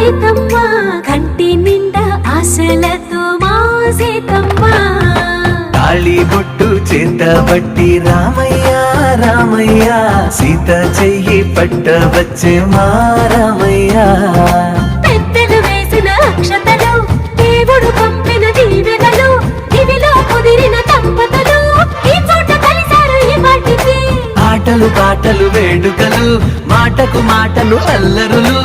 సీతమ్మ కంటి నిండా ఆశలతో మా సీతమ్మ తాళి బొట్టు చేతబట్టి రామయ్య రామయ్య సీత చెయ్యి పట్టవచ్చే మా రామయ్య పెద్దలు వేసిన అక్షతలు దేవుడు పంపిన దీవెనలు ఇవిలో కుదిరిన దంపతులు ఈ చోట కలిసారు ఈ వాటికి ఆటలు పాటలు వేడుకలు మాటకు మాటలు అల్లరులు